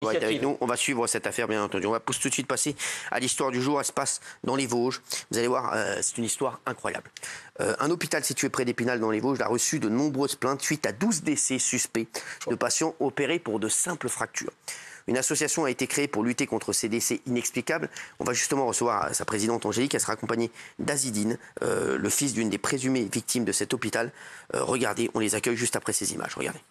On va être avec nous, on va suivre cette affaire bien entendu. On va tout de suite passer à l'histoire du jour. Elle se passe dans les Vosges. Vous allez voir, c'est une histoire incroyable. Un hôpital situé près d'Épinal dans les Vosges a reçu de nombreuses plaintes suite à 12 décès suspects de patients opérés pour de simples fractures. Une association a été créée pour lutter contre ces décès inexplicables. On va justement recevoir sa présidente Angélique. Elle sera accompagnée d'Azidine, le fils d'une des présumées victimes de cet hôpital. Regardez, on les accueille juste après ces images. Regardez.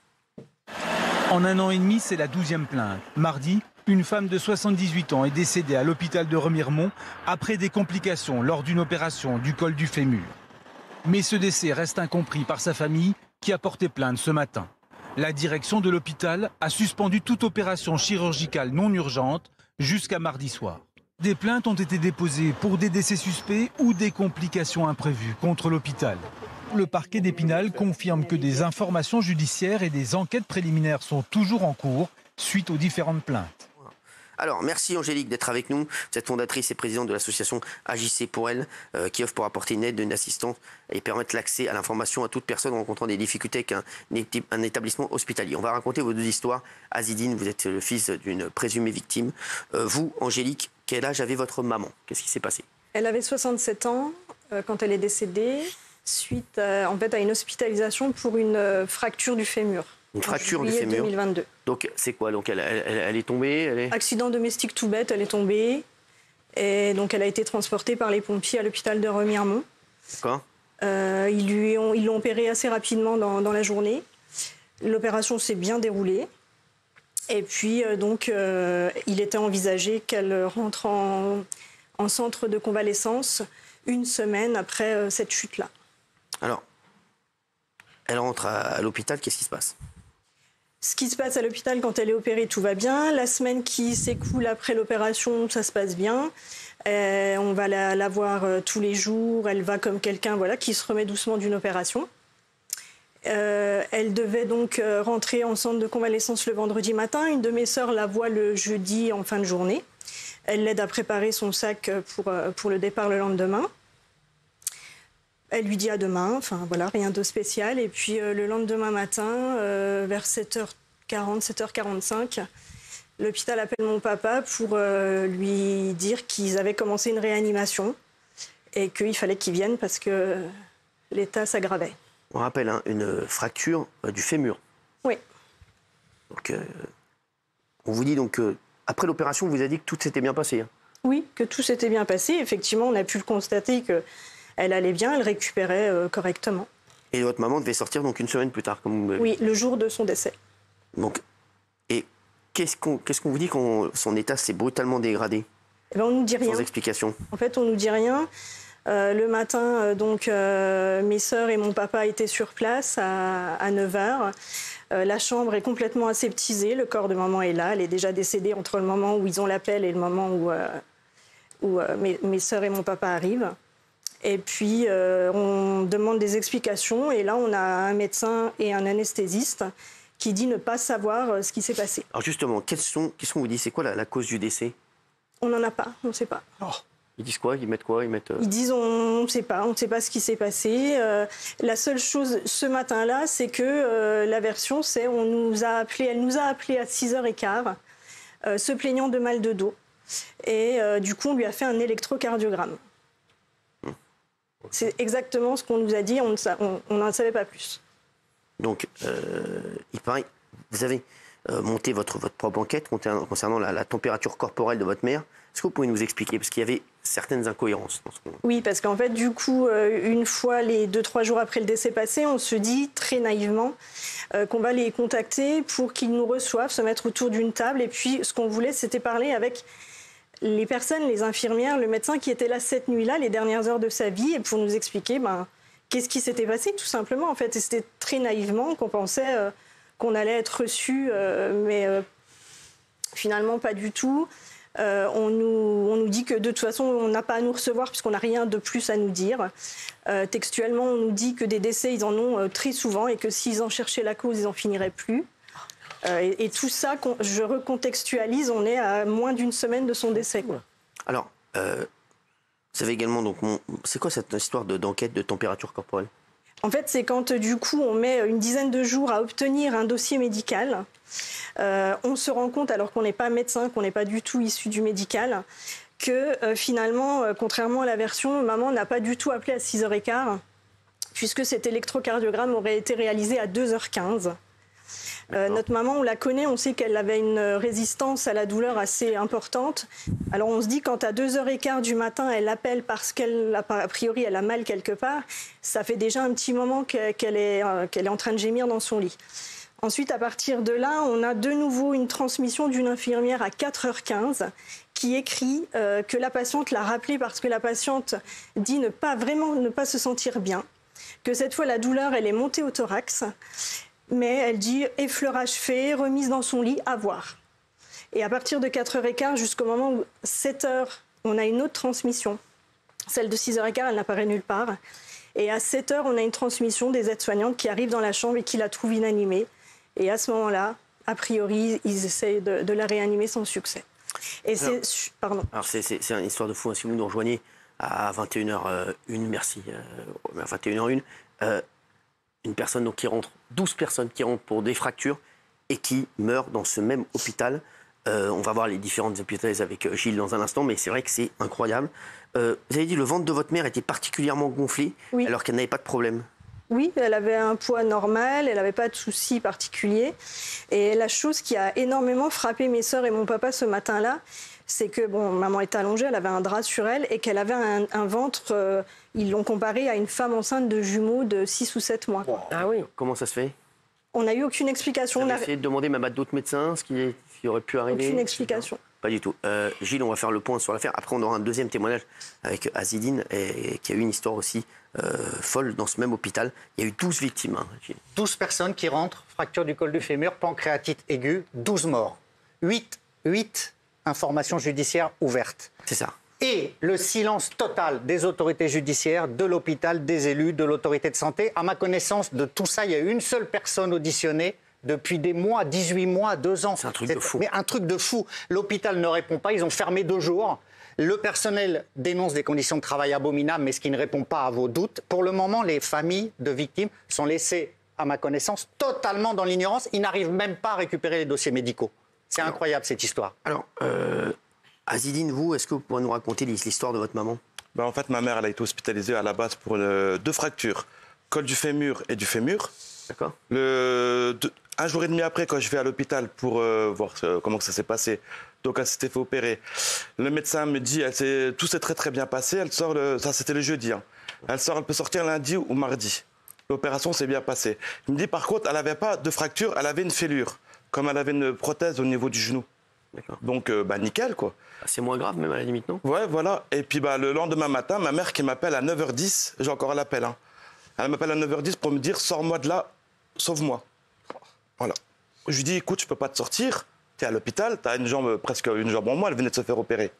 En 1 an et demi, c'est la 12e plainte. Mardi, une femme de 78 ans est décédée à l'hôpital de Remiremont après des complications lors d'une opération du col du fémur. Mais ce décès reste incompris par sa famille qui a porté plainte ce matin. La direction de l'hôpital a suspendu toute opération chirurgicale non urgente jusqu'à mardi soir. Des plaintes ont été déposées pour des décès suspects ou des complications imprévues contre l'hôpital. Le parquet d'Épinal confirme que des informations judiciaires et des enquêtes préliminaires sont toujours en cours suite aux différentes plaintes. Alors, merci Angélique d'être avec nous. Vous êtes fondatrice et présidente de l'association Agissez pour elle, qui offre pour apporter une aide, une assistance et permettre l'accès à l'information à toute personne rencontrant des difficultés avec un établissement hospitalier. On va raconter vos deux histoires. Azidine, vous êtes le fils d'une présumée victime. Vous, Angélique, quel âge avait votre maman? Qu'est-ce qui s'est passé? Elle avait 67 ans quand elle est décédée, suite à une hospitalisation pour une fracture du fémur. Une fracture du fémur 2022. Donc c'est quoi? Donc elle est tombée Accident domestique tout bête, elle est tombée. Et donc elle a été transportée par les pompiers à l'hôpital de Remiremont. D'accord. Ils l'ont opérée assez rapidement dans la journée. L'opération s'est bien déroulée. Et puis il était envisagé qu'elle rentre en centre de convalescence 1 semaine après cette chute-là. Alors, elle rentre à l'hôpital, qu'est-ce qui se passe? Ce qui se passe à l'hôpital quand elle est opérée, tout va bien. La semaine qui s'écoule après l'opération, ça se passe bien. On va la voir tous les jours. Elle va comme quelqu'un qui se remet doucement d'une opération. Elle devait donc rentrer en centre de convalescence le vendredi matin. Une de mes sœurs la voit le jeudi en fin de journée. Elle l'aide à préparer son sac pour le départ le lendemain. Elle lui dit à demain, rien de spécial. Et puis le lendemain matin, vers 7h40, 7h45, l'hôpital appelle mon papa pour lui dire qu'ils avaient commencé une réanimation et qu'il fallait qu'il vienne parce que l'état s'aggravait. On rappelle une fracture du fémur. Oui. Donc, on vous dit donc après l'opération, on vous a dit que tout s'était bien passé. Oui, que tout s'était bien passé. Effectivement, on a pu le constater qu'elle allait bien, elle récupérait correctement. Et votre maman devait sortir donc 1 semaine plus tard, comme vous... Oui, le jour de son décès. Donc, et qu'est-ce qu'on vous dit quand son état s'est brutalement dégradé? On ne nous dit rien. Sans explication. En fait, on ne nous dit rien. Le matin, mes sœurs et mon papa étaient sur place à 9h. La chambre est complètement aseptisée. Le corps de maman est là. Elle est déjà décédée entre le moment où ils ont l'appel et le moment où mes sœurs et mon papa arrivent. Et puis, on demande des explications. Et là, on a un médecin et un anesthésiste qui dit ne pas savoir ce qui s'est passé. Alors justement, qu'est-ce qu'on vous dit? C'est quoi la cause du décès? On n'en a pas, on ne sait pas. Oh. Ils disent quoi? Ils mettent quoi? Ils disent on ne sait pas ce qui s'est passé. La seule chose ce matin-là, c'est que la version, c'est elle nous a appelé à 6h15, se plaignant de mal de dos. Et du coup, on lui a fait un électrocardiogramme. C'est exactement ce qu'on nous a dit, on n'en savait pas plus. Donc, il paraît, vous avez monté votre propre enquête concernant la température corporelle de votre mère. Est-ce que vous pouvez nous expliquer? Parce qu'il y avait certaines incohérences dans ce qu'on... Oui, parce qu'en fait, du coup, une fois les 2-3 jours après le décès passé, on se dit très naïvement qu'on va les contacter pour qu'ils nous reçoivent, se mettre autour d'une table. Et puis, ce qu'on voulait, c'était parler avec les personnes, les infirmières, le médecin qui était là cette nuit-là, les dernières heures de sa vie, et pour nous expliquer qu'est-ce qui s'était passé, tout simplement. En fait, et c'était très naïvement qu'on pensait qu'on allait être reçus, mais finalement, pas du tout. On nous dit que de toute façon, on n'a pas à nous recevoir puisqu'on n'a rien de plus à nous dire. Textuellement, on nous dit que des décès, ils en ont très souvent et que s'ils en cherchaient la cause, ils n'en finiraient plus. Et tout ça, je recontextualise, on est à moins d'1 semaine de son décès. Quoi. Alors, vous savez également, donc, c'est quoi cette histoire d'enquête de température corporelle? En fait, c'est quand du coup on met une dizaine de jours à obtenir un dossier médical. On se rend compte, alors qu'on n'est pas médecin, qu'on n'est pas du tout issu du médical, que finalement, contrairement à la version, maman n'a pas du tout appelé à 6h15, puisque cet électrocardiogramme aurait été réalisé à 2h15. Notre maman, on la connaît, on sait qu'elle avait une résistance à la douleur assez importante. Alors on se dit quand à 2h15 du matin, elle appelle parce a priori elle a mal quelque part, ça fait déjà un petit moment qu'elle est en train de gémir dans son lit. Ensuite, à partir de là, on a de nouveau une transmission d'une infirmière à 4h15 qui écrit que la patiente l'a rappelée parce que la patiente dit ne pas se sentir bien, que cette fois la douleur elle est montée au thorax. Mais elle dit effleurage fait, remise dans son lit, à voir. Et à partir de 4h15 jusqu'au moment où 7h, on a une autre transmission. Celle de 6h15, elle n'apparaît nulle part. Et à 7h, on a une transmission des aides-soignantes qui arrivent dans la chambre et qui la trouvent inanimée. Et à ce moment-là, a priori, ils essayent de la réanimer sans succès. Et Alors c'est une histoire de fou. Si vous nous rejoignez à 21h01, merci, à 21h01, une personne donc, qui rentre, 12 personnes qui rentrent pour des fractures et qui meurent dans ce même hôpital. On va voir les différentes hypothèses avec Gilles dans un instant, mais c'est vrai que c'est incroyable. Vous avez dit que le ventre de votre mère était particulièrement gonflé, oui, alors qu'elle n'avait pas de problème. Oui, elle avait un poids normal, elle n'avait pas de soucis particuliers. Et la chose qui a énormément frappé mes sœurs et mon papa ce matin-là, c'est que, bon, maman était allongée, elle avait un drap sur elle et qu'elle avait un ventre, ils l'ont comparé à une femme enceinte de jumeaux de 6 ou 7 mois. Wow. Ah oui. Comment ça se fait? On n'a eu aucune explication. On a essayé de demander même à d'autres médecins ce qui aurait pu arriver. Aucune explication. Pas du tout. Gilles, on va faire le point sur l'affaire. Après, on aura un deuxième témoignage avec Azidine, qui a eu une histoire aussi folle dans ce même hôpital. Il y a eu 12 victimes. Hein, Gilles. 12 personnes qui rentrent, fracture du col du fémur, pancréatite aiguë, 12 morts. 8 informations judiciaires ouvertes. C'est ça. Et le silence total des autorités judiciaires, de l'hôpital, des élus, de l'autorité de santé. À ma connaissance, de tout ça, il y a eu une seule personne auditionnée depuis des mois, 18 mois, 2 ans. C'est un truc de fou. Mais un truc de fou. L'hôpital ne répond pas, ils ont fermé 2 jours. Le personnel dénonce des conditions de travail abominables, mais ce qui ne répond pas à vos doutes. Pour le moment, les familles de victimes sont laissées, à ma connaissance, totalement dans l'ignorance. Ils n'arrivent même pas à récupérer les dossiers médicaux. C'est incroyable, cette histoire. Alors, Azidine, vous, est-ce que vous pourriez nous raconter l'histoire de votre maman? En fait, ma mère, elle a été hospitalisée à la base pour 2 fractures, col du fémur et du fémur. D'accord. Un jour et demi après, quand je vais à l'hôpital pour voir comment ça s'est passé, donc elle s'était fait opérer, le médecin me dit, tout s'est très très bien passé, elle sort, ça c'était le jeudi, hein. Elle peut sortir lundi ou mardi. L'opération s'est bien passée. Il me dit par contre, elle n'avait pas de fracture, elle avait une fêlure, comme elle avait une prothèse au niveau du genou. Donc, nickel, quoi. C'est moins grave, même, à la limite, non? Ouais, voilà. Et puis, le lendemain matin, ma mère qui m'appelle à 9h10, j'ai encore l'appel, hein. Elle m'appelle à 9h10 pour me dire, sors-moi de là, sauve-moi. Voilà. Je lui dis, écoute, je peux pas te sortir, t'es à l'hôpital, t'as presque une jambe en moins, elle venait de se faire opérer.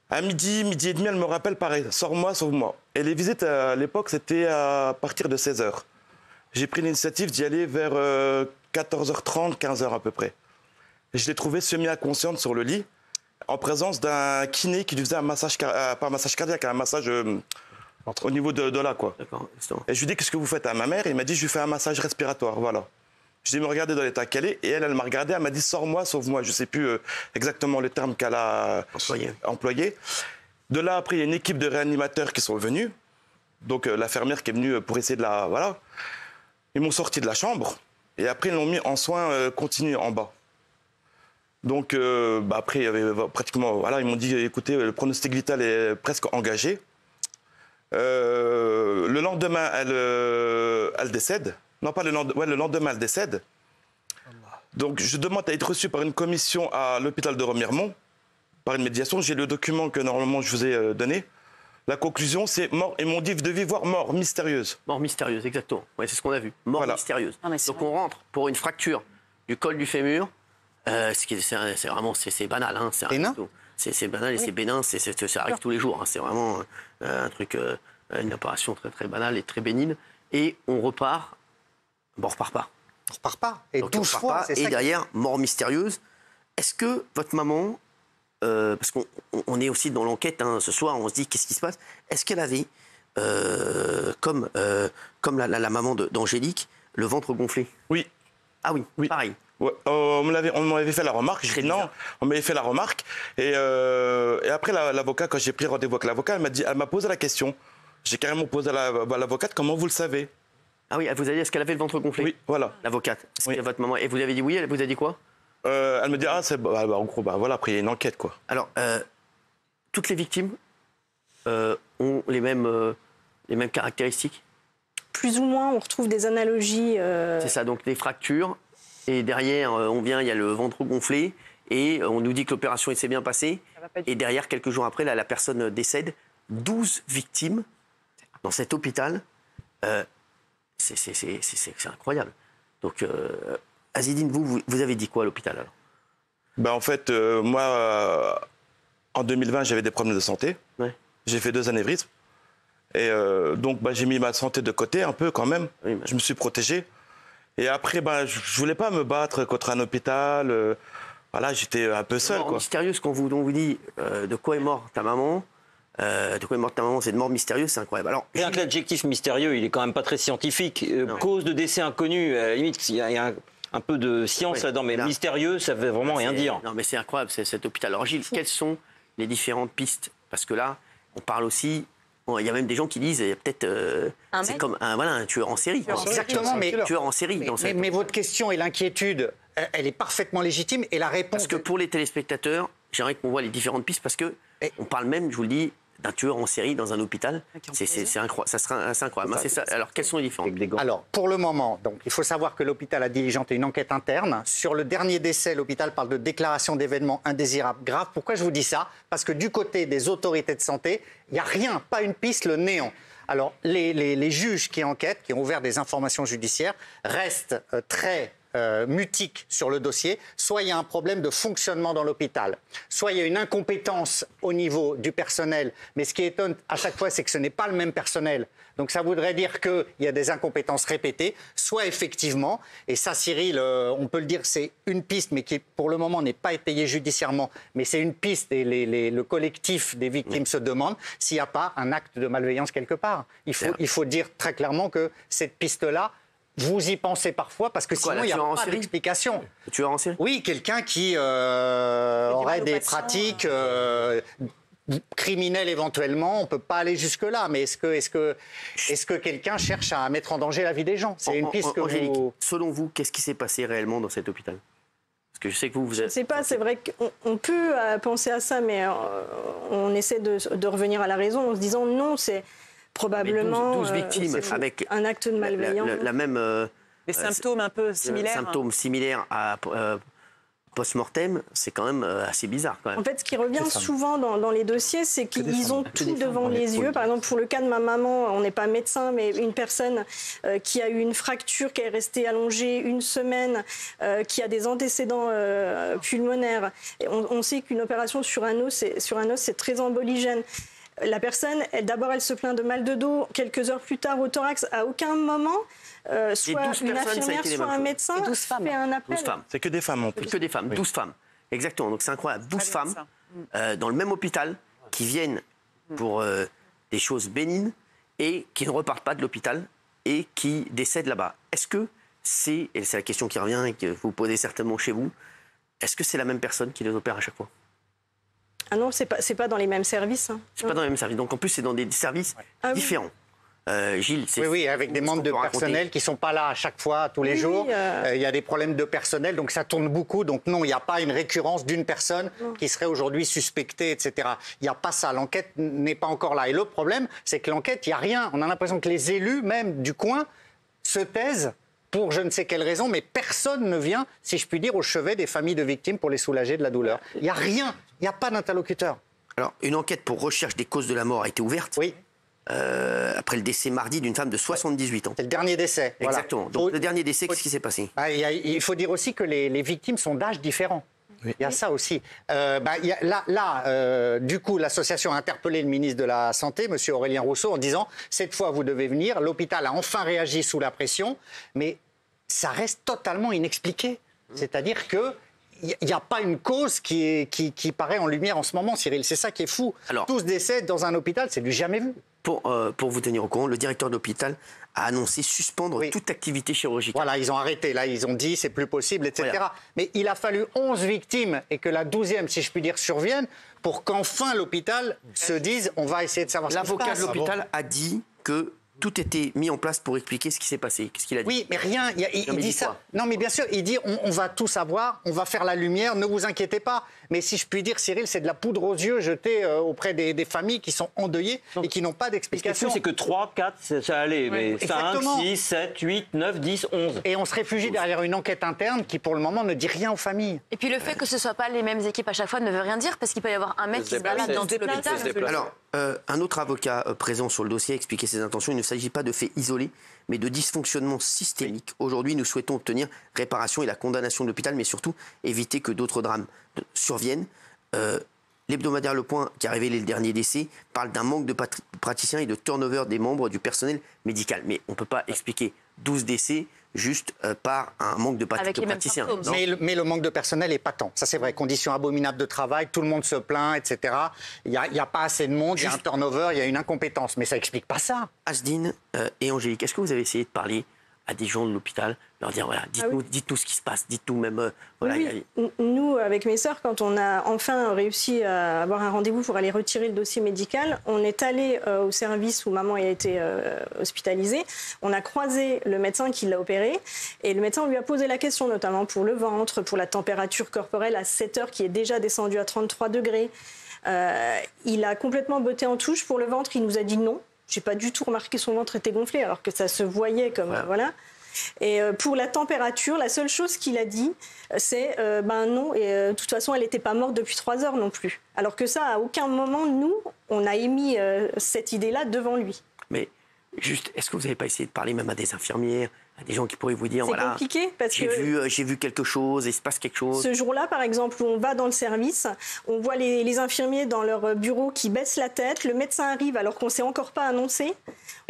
À midi et demi, elle me rappelle pareil, sors-moi, sauve-moi. Et les visites, à l'époque, c'était à partir de 16h. J'ai pris l'initiative d'y aller vers 14h30, 15h à peu près. Et je l'ai trouvée semi-inconsciente sur le lit, en présence d'un kiné qui lui faisait un massage, pas un massage cardiaque, un massage au niveau de là, quoi. Et je lui dis, qu'est-ce que vous faites à ma mère? Il m'a dit, je lui fais un massage respiratoire, voilà. Je lui ai dit, me regardez dans l'état qu'elle est, et elle m'a regardé, elle m'a dit, sors-moi, sauve-moi. Je ne sais plus exactement le terme qu'elle a employé. De là, après, il y a une équipe de réanimateurs qui sont venus, donc l'infirmière qui est venue pour essayer de la... Voilà. Ils m'ont sorti de la chambre, et après, ils l'ont mis en soins continus en bas. Donc, après, il y avait pratiquement... Voilà, ils m'ont dit, écoutez, le pronostic vital est presque engagé. Le lendemain, elle décède. Non, pas le lendemain. Ouais, le lendemain, elle décède. Donc, je demande à être reçu par une commission à l'hôpital de Remiremont, par une médiation. J'ai le document que, normalement, je vous ai donné. La conclusion, c'est mort. Ils m'ont dit de vivre voir mort mystérieuse. Mort mystérieuse, exactement. Ouais, c'est ce qu'on a vu. Mort mystérieuse. Ah, donc, on rentre pour une fracture du col du fémur. C'est vraiment banal. Hein, c'est banal et c'est bénin. Ça arrive tous les jours. Hein, c'est vraiment un truc, une opération très, très banale et très bénigne. Et on repart. Bon, on repart pas. On repart pas. Et 12 fois, c'est ça. Et derrière, mort mystérieuse. Est-ce que votre maman, parce qu'on est aussi dans l'enquête, hein, ce soir, on se dit qu'est-ce qui se passe? Est-ce qu'elle avait comme la maman d'Angélique, le ventre gonflé. Oui. Ah oui, Oui. pareil. Ouais, on m'avait fait la remarque. J'ai dit non, on m'avait fait la remarque. Et après, l'avocat, quand j'ai pris rendez-vous avec l'avocat, elle m'a posé la question. J'ai carrément posé à l'avocate, comment vous le savez? Ah oui, vous avez dit, est-ce qu'elle avait le ventre gonflé? Oui, voilà. L'avocate. Oui. Votre maman. Et vous avez dit oui, elle vous a dit quoi? Elle me dit, en gros, voilà, après, il y a une enquête, quoi. Alors, toutes les victimes ont les mêmes caractéristiques? Plus ou moins, on retrouve des analogies. C'est ça, donc des fractures. Et derrière, il y a le ventre gonflé. Et on nous dit que l'opération s'est bien passée. Et derrière, quelques jours après, la personne décède. 12 victimes dans cet hôpital. C'est incroyable. Donc, Azedine, vous avez dit quoi à l'hôpital alors? Ben, en fait, moi, en 2020, j'avais des problèmes de santé. Ouais. J'ai fait 2 anévrismes. Et donc, j'ai mis ma santé de côté un peu quand même. Oui, Je me suis protégé. Et après, je ne voulais pas me battre contre un hôpital. Voilà, j'étais un peu seul, quoi. Mystérieux, on vous dit de quoi est morte ta maman. C'est de mort mystérieuse, c'est incroyable. Alors, Rien que l'adjectif mystérieux, il est quand même pas très scientifique. Cause de décès inconnue, à la limite, il y a un peu de science là-dedans, mais mystérieux, ça veut vraiment rien dire. Non, mais c'est incroyable, cet hôpital. Alors, Gilles, quelles sont les différentes pistes? Parce que là, on parle aussi. Il y a même des gens qui disent, il y a peut-être. C'est comme un tueur en série. Exactement, mais tueur en série. Mais votre question et l'inquiétude, elle est parfaitement légitime. Et la réponse. Parce que pour les téléspectateurs, j'aimerais qu'on voit les différentes pistes parce que on parle même, je vous le dis, d'un tueur en série dans un hôpital. C'est incroyable. Ça sera assez incroyable. C'est ça. Alors, quelles sont les différentes? Alors, pour le moment, donc, il faut savoir que l'hôpital a diligenté une enquête interne. Sur le dernier décès, l'hôpital parle de déclaration d'événements indésirables graves. Pourquoi je vous dis ça? Parce que du côté des autorités de santé, il n'y a rien, pas une piste, le néant. Alors, les juges qui enquêtent, qui ont ouvert des informations judiciaires, restent très mutique sur le dossier, soit il y a un problème de fonctionnement dans l'hôpital, soit il y a une incompétence au niveau du personnel, mais ce qui étonne à chaque fois, c'est que ce n'est pas le même personnel. Donc ça voudrait dire qu'il y a des incompétences répétées, soit effectivement, et ça Cyril, on peut le dire, c'est une piste, mais qui pour le moment n'est pas étayée judiciairement, mais c'est une piste et le collectif des victimes se demande s'il n'y a pas un acte de malveillance quelque part. Il faut dire très clairement que cette piste-là, vous y pensez parfois parce que sinon il n'y a pas d'explication. Tueur en série? Oui, quelqu'un qui aurait des pratiques criminelles éventuellement. On ne peut pas aller jusque-là, mais est-ce que quelqu'un cherche à mettre en danger la vie des gens? C'est une piste que Angélique, vous... selon vous, qu'est-ce qui s'est passé réellement dans cet hôpital? Parce que je sais que vous êtes... Je ne sais pas, c'est vrai qu'on peut penser à ça, mais on essaie de revenir à la raison en se disant non, c'est... Probablement 12 victimes avec un acte de malveillance. La même des symptômes un peu similaires. Symptômes similaires à post-mortem, c'est quand même assez bizarre. Quand même. En fait, ce qui revient souvent dans les dossiers, c'est qu'ils ont tout devant les yeux. Par exemple, pour le cas de ma maman, on n'est pas médecin, mais une personne qui a eu une fracture, qui est restée allongée une semaine, qui a des antécédents pulmonaires. Et on sait qu'une opération sur un os, c'est très emboligène. La personne, d'abord, elle se plaint de mal de dos. Quelques heures plus tard, au thorax, à aucun moment, soit une infirmière, soit un médecin fait un appel. 12 femmes. C'est que des femmes en plus. Que des femmes, 12 femmes. Exactement, donc c'est incroyable. 12 femmes dans le même hôpital qui viennent pour des choses bénignes et qui ne repartent pas de l'hôpital et qui décèdent là-bas. Est-ce que c'est, et c'est la question qui revient et que vous posez certainement chez vous, est-ce que c'est la même personne qui les opère à chaque fois? Ah non, c'est pas dans les mêmes services. Hein. C'est pas dans les mêmes services. Donc en plus, c'est dans des services différents. Gilles, c'est... Oui, avec des membres de personnel qui ne sont pas là à chaque fois, tous les jours. Il y a des problèmes de personnel, donc ça tourne beaucoup. Donc non, il n'y a pas une récurrence d'une personne qui serait aujourd'hui suspectée, etc. Il n'y a pas ça. L'enquête n'est pas encore là. Et le problème, c'est que l'enquête, il n'y a rien. On a l'impression que les élus, même du coin, se taisent pour je ne sais quelle raison, mais personne ne vient, si je puis dire, au chevet des familles de victimes pour les soulager de la douleur. Il n'y a rien, il n'y a pas d'interlocuteur. Alors, une enquête pour recherche des causes de la mort a été ouverte. Oui. Après le décès mardi d'une femme de 78 ans. C'est le dernier décès. Exactement. Voilà. Donc, le dernier décès, qu'est-ce qui s'est passé? Il faut dire aussi que les victimes sont d'âge différents. Oui. Il y a ça aussi. Du coup, l'association a interpellé le ministre de la Santé, M. Aurélien Rousseau, en disant « Cette fois, vous devez venir. L'hôpital a enfin réagi sous la pression. » Mais ça reste totalement inexpliqué. C'est-à-dire que il n'y a pas une cause qui paraît en lumière en ce moment, Cyril. C'est ça qui est fou. Alors, 12 décès dans un hôpital, c'est du jamais vu. Pour vous tenir au courant, le directeur de l'hôpital a annoncé suspendre toute activité chirurgicale. Voilà, ils ont arrêté. Là, ils ont dit c'est plus possible, etc. Voilà. Mais il a fallu 11 victimes et que la 12e, si je puis dire, survienne pour qu'enfin l'hôpital se dise on va essayer de savoir ce qui se passe. L'avocat de l'hôpital a dit que tout était mis en place pour expliquer ce qui s'est passé. Qu'est-ce qu'il a dit? Oui, mais rien. Il dit ça. Non, mais bien sûr, il dit on va tout savoir, on va faire la lumière, ne vous inquiétez pas. Mais si je puis dire, Cyril, c'est de la poudre aux yeux jetée auprès des familles qui sont endeuillées et qui n'ont pas d'explication. C'est que 3, 4, ça allait. Mais 5, 6, 7, 8, 9, 10, 11. Et on se réfugie derrière une enquête interne qui, pour le moment, ne dit rien aux familles. Et puis le fait que ce ne soit pas les mêmes équipes à chaque fois ne veut rien dire parce qu'il peut y avoir un mec qui se balade dans tout l'hôpital. Alors, un autre avocat présent sur le dossier a expliqué ses intentions. Il ne s'agit pas de faits isolés, mais de dysfonctionnements systémiques. Aujourd'hui, nous souhaitons obtenir réparation et la condamnation de l'hôpital, mais surtout éviter que d'autres drames surviennent. L'hebdomadaire Le Point, qui a révélé le dernier décès, parle d'un manque de praticiens et de turnover des membres du personnel médical. Mais on ne peut pas expliquer 12 décès juste par un manque de praticiens. Mais le manque de personnel est patent. Ça, c'est vrai. Conditions abominables de travail, tout le monde se plaint, etc. Il n'y a pas assez de monde, il y a un turnover, il y a une incompétence. Mais ça n'explique pas ça. Asdine et Angélique, est-ce que vous avez essayé de parler à des gens de l'hôpital, leur dire voilà, dites-nous ce qui se passe, dites-nous même. Voilà, oui. Nous, avec mes sœurs, quand on a enfin réussi à avoir un rendez-vous pour aller retirer le dossier médical, on est allé au service où maman a été hospitalisée. On a croisé le médecin qui l'a opérée et le médecin lui a posé la question, notamment pour le ventre, pour la température corporelle à 7 heures qui est déjà descendue à 33 degrés. Il a complètement botté en touche. Pour le ventre, il nous a dit non. J'ai pas du tout remarqué son ventre était gonflé, alors que ça se voyait comme voilà. Et pour la température, la seule chose qu'il a dit, c'est non. Et de toute façon, elle n'était pas morte depuis 3 heures non plus. Alors que ça, à aucun moment, nous, on a émis cette idée-là devant lui. Mais juste, est-ce que vous n'avez pas essayé de parler même à des infirmières, à des gens qui pourraient vous dire voilà, c'est compliqué parce j'ai vu quelque chose, il se passe quelque chose. Ce jour-là, par exemple, où on va dans le service, on voit les infirmiers dans leur bureau qui baissent la tête, le médecin arrive alors qu'on ne s'est encore pas annoncé.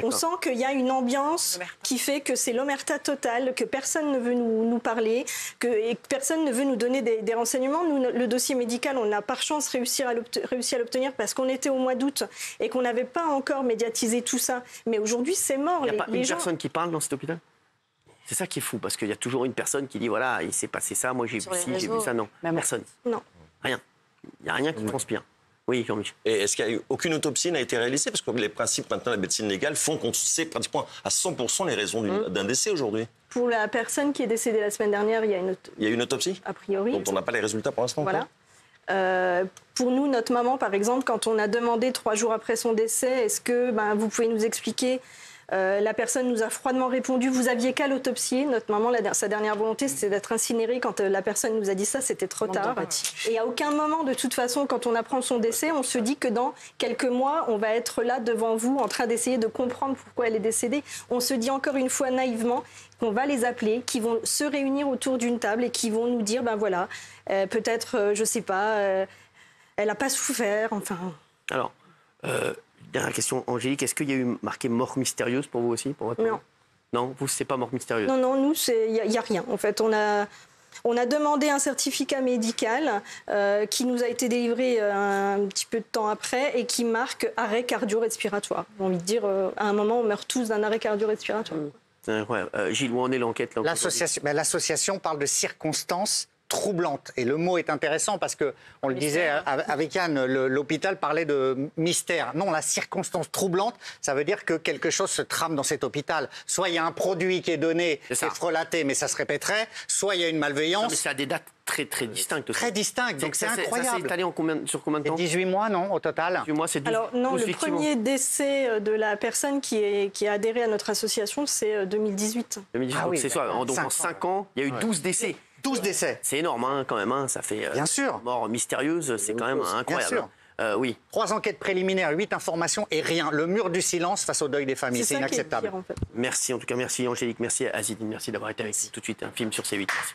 On sent qu'il y a une ambiance qui fait que c'est l'omerta totale, que personne ne veut nous parler, et que personne ne veut nous donner des renseignements. Nous, le dossier médical, on a par chance réussi à l'obtenir parce qu'on était au mois d'août et qu'on n'avait pas encore médiatisé tout ça. Mais aujourd'hui, c'est mort. Il n'y a pas une personne qui parle dans cet hôpital ? C'est ça qui est fou, parce qu'il y a toujours une personne qui dit voilà, il s'est passé ça, moi j'ai vu ci, j'ai vu ça. Non, personne. Non. Rien. Il n'y a rien qui transpire. Oui, Jean-Michel. Et est-ce qu'il y a eu aucune autopsie n'a été réalisée? Parce que les principes maintenant de la médecine légale font qu'on sait pratiquement à 100% les raisons d'un décès aujourd'hui. Pour la personne qui est décédée la semaine dernière, il y a une autopsie a priori. Donc on n'a pas les résultats pour l'instant. Voilà. Pour nous, notre maman, par exemple, quand on a demandé 3 jours après son décès, est-ce que vous pouvez nous expliquer? La personne nous a froidement répondu, vous aviez qu'à l'autopsier. Notre maman, sa dernière volonté, c'était d'être incinérée. Quand la personne nous a dit ça, c'était trop tard. Et à aucun moment, de toute façon, quand on apprend son décès, on se dit que dans quelques mois, on va être là devant vous, en train d'essayer de comprendre pourquoi elle est décédée. On se dit encore une fois naïvement qu'on va les appeler, qu'ils vont se réunir autour d'une table et qu'ils vont nous dire, peut-être, je sais pas, elle n'a pas souffert, enfin... Alors... Dernière question, Angélique, est-ce qu'il y a eu marqué mort mystérieuse pour vous aussi, pour votre Non. Non, vous, c'est pas mort mystérieuse? Non, nous, il n'y a rien. En fait, on a demandé un certificat médical qui nous a été délivré un petit peu de temps après et qui marque arrêt cardio-respiratoire. J'ai envie de dire, à un moment, on meurt tous d'un arrêt cardio-respiratoire. C'est incroyable. Gilles, où en est l'enquête? L'association parle de circonstances troublante. Et le mot est intéressant parce que, on le disait avec Yann, l'hôpital parlait de mystère. Non, la circonstance troublante, ça veut dire que quelque chose se trame dans cet hôpital. Soit il y a un produit qui est donné, qui est frelaté, mais ça se répéterait, soit il y a une malveillance. Non, mais c'est à des dates très distinctes. Très distinctes, donc c'est incroyable. Ça s'est étalé sur combien de temps? 18 mois, non, au total? 18 mois, c'est 12. Alors non, le premier décès de la personne qui a adhéré à notre association, c'est 2018. 2018, ah, oui, c'est ça. Donc en 5 ans, il y a eu 12 décès. 12 décès. C'est énorme quand même, ça fait... Bien sûr. Mort mystérieuse, c'est quand même incroyable. Bien sûr. Oui. 3 enquêtes préliminaires, 8 informations et rien. Le mur du silence face au deuil des familles. C'est inacceptable. Pire, en fait. Merci en tout cas, merci Angélique, merci Azidine, merci d'avoir été avec nous tout de suite. Un film sur C8. Merci.